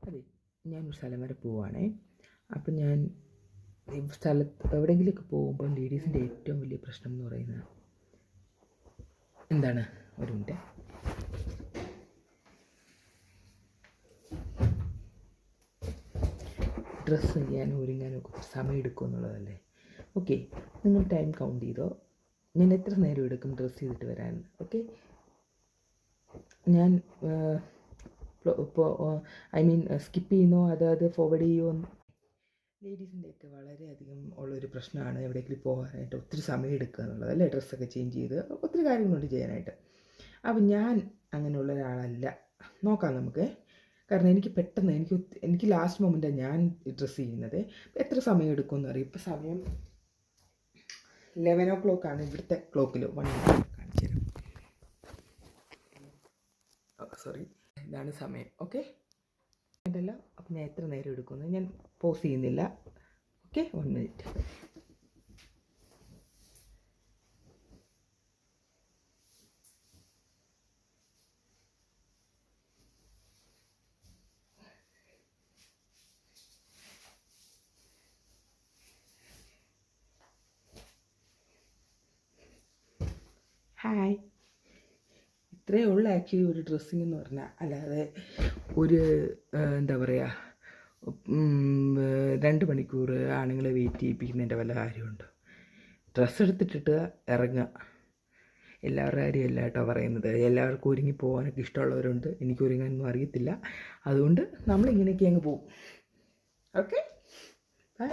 അതെ, ഞാനൊരു സ്ഥലം വരെ പോവുകയാണേ. അപ്പം ഞാൻ ഈ സ്ഥലത്ത് എവിടെയെങ്കിലുമൊക്കെ പോകുമ്പോൾ ലേഡീസിൻ്റെ ഏറ്റവും വലിയ പ്രശ്നം എന്ന് പറയുന്നത് എന്താണ്? ഒരു മിനിറ്റ്. ഡ്രസ്സ് ചെയ്യാനും ഒരുങ്ങാനും ഒക്കെ സമയം എടുക്കും എന്നുള്ളതല്ലേ. ഓക്കെ, നിങ്ങൾ ടൈം കൗണ്ട് ചെയ്തോ, ഞാൻ എത്ര നേരം എടുക്കും ഡ്രസ്സ് ചെയ്തിട്ട് വരാൻ. ഓക്കെ, ഞാൻ ഇപ്പോൾ സ്കിപ്പ് ചെയ്യുന്നോ അത് ഫോർവേഡ് ചെയ്യുമോ? ലേഡീസിൻ്റെയൊക്കെ വളരെയധികം ഉള്ളൊരു പ്രശ്നമാണ് എവിടെയെങ്കിലും പോകാനായിട്ട് ഒത്തിരി സമയം എടുക്കുക എന്നുള്ളത് അല്ലേ. ഡ്രസ്സൊക്കെ ചേഞ്ച് ചെയ്ത് ഒത്തിരി കാര്യങ്ങളുണ്ട് ചെയ്യാനായിട്ട്. അപ്പം ഞാൻ അങ്ങനെയുള്ള ഒരാളല്ല. നോക്കാം നമുക്ക്. കാരണം എനിക്ക് പെട്ടെന്ന് എനിക്ക് ലാസ്റ്റ് മൊമെൻറ്റാണ് ഞാൻ ഡ്രസ്സ് ചെയ്യുന്നത്. എത്ര സമയം എടുക്കുമെന്ന് അറിയും. ഇപ്പോൾ സമയം 11 o'clock ഇവിടുത്തെ ക്ലോക്കിൽ. 1 minute കാണിച്ചു തരാം. സോറി, ഇതാണ് സമയം. ഓക്കെ, അതല്ല. അപ്പം ഞാൻ എത്ര നേരം എടുക്കുമെന്ന് ഞാൻ പോസ് ചെയ്യുന്നില്ല. Okay, 1 minute. ഹായ്. ഇത്രയേ ഉള്ളൂ ആക്ച്വലി ഒരു ഡ്രസ്സിങ് എന്ന് പറഞ്ഞാൽ. അല്ലാതെ ഒരു എന്താ പറയുക 2 മണിക്കൂർ ആണുങ്ങളെ വെയിറ്റ് ചെയ്യിപ്പിക്കുന്നതിൻ്റെ വല്ല കാര്യമുണ്ടോ? ഡ്രസ്സ് എടുത്തിട്ടിട്ട് ഇറങ്ങുക. എല്ലാവരുടെ കാര്യമല്ല കേട്ടോ പറയുന്നത്. എല്ലാവർക്കും ഒരുങ്ങി പോകാനൊക്കെ ഇഷ്ടമുള്ളവരുണ്ട്. എനിക്ക് ഒരുങ്ങാനൊന്നും അറിയത്തില്ല. അതുകൊണ്ട് നമ്മളിങ്ങനെയൊക്കെ അങ്ങ് പോകും. Okay, by.